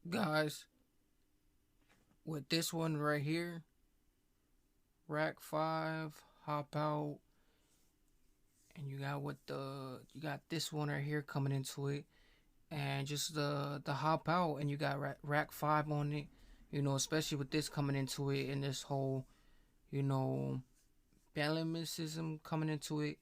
Guys, with this one right here, Rack 5, Hop Out, and you got this one right here coming into it, and just the Hop Out, and you got Rack 5 on it. Especially with this coming into it, and this whole you know balanceism coming into it.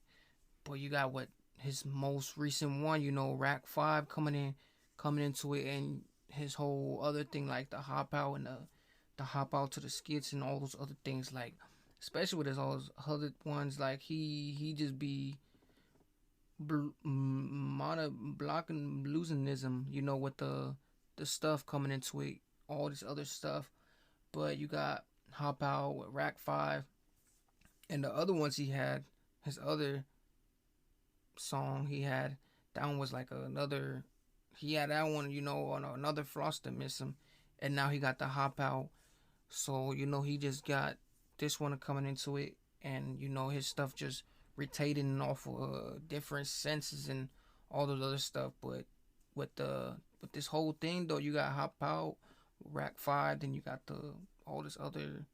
But you got what his most recent one, Rack 5 coming into it, and his whole other thing like the Hop Out and the Hop Out to the skits and all those other things, like especially with his all those other ones, like he just be mono blocking losingism, with the stuff coming into it, all this other stuff. But you got Hop Out with Rack 5, and the other ones he had, his other song he had, that one was like another. He had that one, on another floss to miss him, and now he got the Hop Out. So he just got this one coming into it, and his stuff just rotating off of different senses and all those other stuff. But with this whole thing though, you got Hop Out, Rack 5, then you got the all this other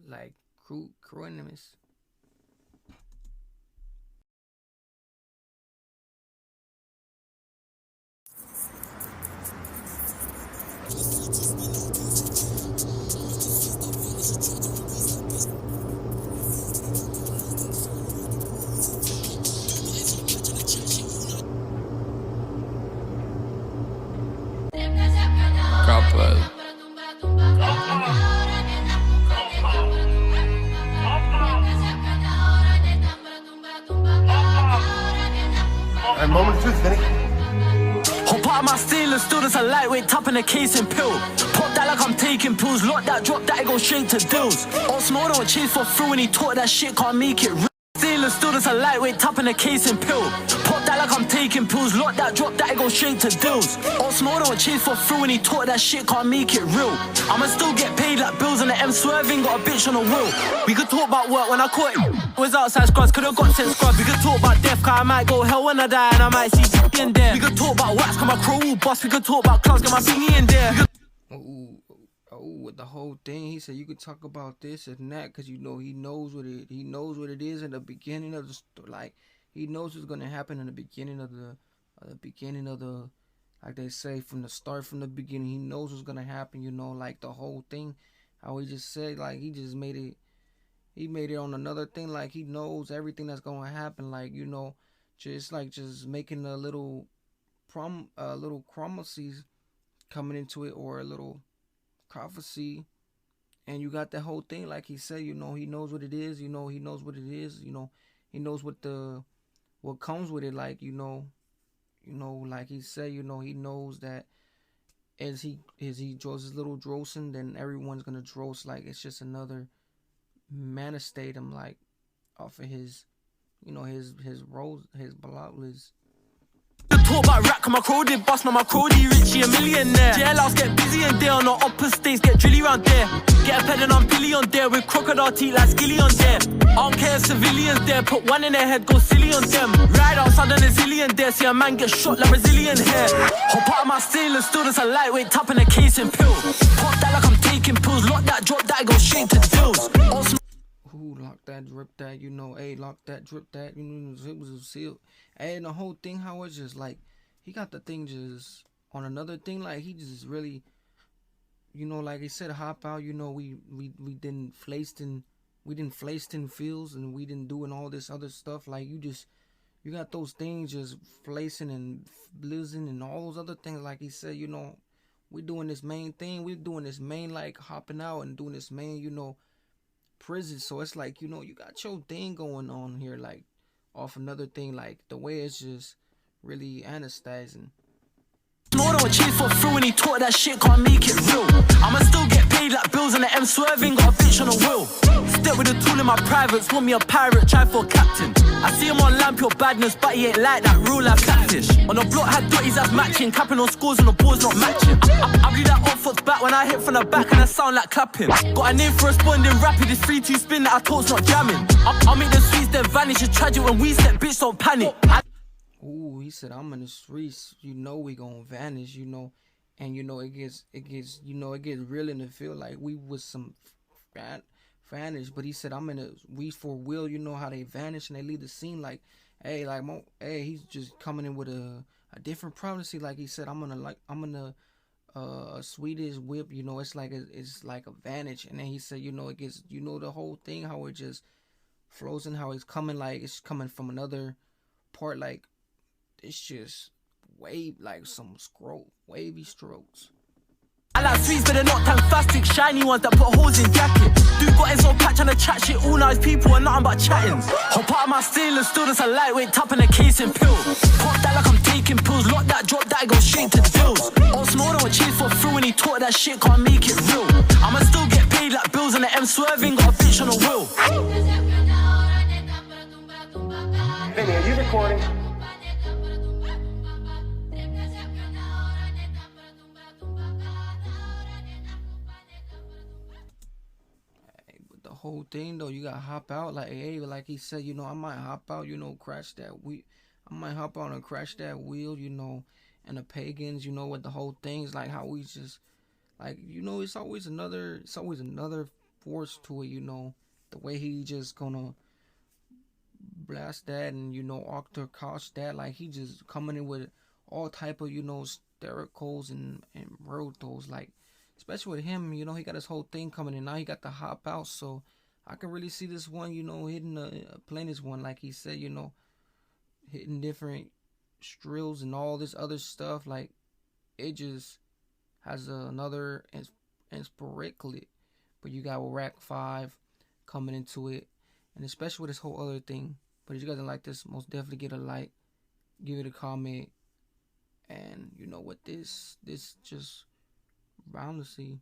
like crew enemies. Couple. And moment of truth, Vinny. Hop out of my stainless steel, that's a lightweight top in a case and pill. Pop that like I'm taking pills, lock that, drop that, it go straight to deals. All small don't chase for through, and he taught that shit can't make it real. Stainless steel, that's a lightweight top in a case and pill. Pop that like I'm taking pills, lock that, drop that, it go straight to deals. All small don't chase for through, and he taught that shit can't make it real. I'ma still get paid like bills, and the M swerving got a bitch on the wheel. We could talk about work when I caught it. Was outside scrubs, could've got sent scrubs. We could talk about death, cause I might go hell when I die, and I might see in there. We could talk about wax, cause my crow will bust. We could talk about clubs, get my thingy in there. With the whole thing, he said you could talk about this and that, cause he knows what it is in the beginning of the like he knows what's gonna happen in the beginning of the like they say from the start, from the beginning. He knows what's gonna happen, like the whole thing. How he just said, like he just made it. He made it on another thing, like he knows everything that's gonna happen, like just making a little chromacies coming into it, or a little prophecy, and you got that whole thing, like he said, he knows what it is, he knows what it is, he knows what comes with it, like like he said, he knows that as he draws his little drosin, then everyone's gonna dros, like it's just another manifestatum, like off of his rose, his balablas. Talk about rap, cause my crow did bust, man, my crow D Richie a millionaire. JL's get busy and there on the upper states, get drilly round there. Get a ped and I'm Billy on there, with crocodile teeth like Skilly on there. I don't care if civilians there, put one in their head, go silly on them. Ride outside on a zillion there, see a man get shot like Brazilian hair. Hop out of my stainless steel, that's a lightweight top in a case and pill. Pop that like I'm taking pills, lock that, drop that, go straight to deals. Lock that, drip that, hey, lock that, drip that, it was a seal. And the whole thing, how it's just like, he got the thing just on another thing, like he just really, like he said, Hop Out, we didn't flaced in fields, and we didn't doing all this other stuff, like you got those things just flacing and blizzing and all those other things, like he said, we doing this main thing, we doing this main, like hopping out and doing this main, prison. So it's like, you got your thing going on here, like off another thing, like the way it's just really anesthetizing. More don't chase for through, and he taught that shit can't make it real. I'ma still get paid like bills, and the M swerving got a bitch on the wheel. Step with a tool in my privates, want me a pirate, try for a captain. I see him on lamp, your badness, but he ain't like that, real life catfish. On the block had dotties that's matching, capping on scores and the balls not matching. I blew that off foot back when I hit from the back, and I sound like clapping. Got a name for responding rapid, this 3-2 spin that I thought's not jamming. I'll make the sweets then vanish, it's tragic when we step, bitch don't panic. He said, I'm in the streets, we gon' vanish, and it gets real in the field. Like we was some vanish, but he said I'm in a we for will. You know how they vanish and they leave the scene. Like, hey, like hey, he's just coming in with a different prophecy. Like he said, I'm gonna Swedish whip. You know, it's like a vanish, and then he said, it gets the whole thing how it just flows and how it's coming like it's coming from another part. Like it's just like some wavy strokes. I like sweets, but they're not fantastic. Shiny ones that put holes in jacket. Dude got his own patch on the chat shit. All nice people and nothing but chatting. Hop out of my stainless steel, that's a lightweight top in a case and pill. Pop that like I'm taking pills. Lock that, drop that, go straight to deals. On small, don't chase for through when he talk that shit, can't make it real. I'ma still get paid like bills and the M swerving, got a bitch on the wheel. Vinny, are you recording? The whole thing though, you gotta hop out. Like, hey, like he said, I might hop out, crash that wheel. I might hop out and crash that wheel, and the pagans, with the whole things, like how we just, like, it's always another force to it, the way he just gonna blast that and, octa cost that, like he just coming in with all type of, stericals and rotos, like, especially with him, he got his whole thing coming in. Now he got the hop out, so I can really see this one, hitting playing this one, like he said, hitting different strills and all this other stuff. Like, it just has another inspiration. But you got Rack5 coming into it, and especially with this whole other thing. But if you guys don't like this, most definitely get a like, give it a comment, and with this just round to see.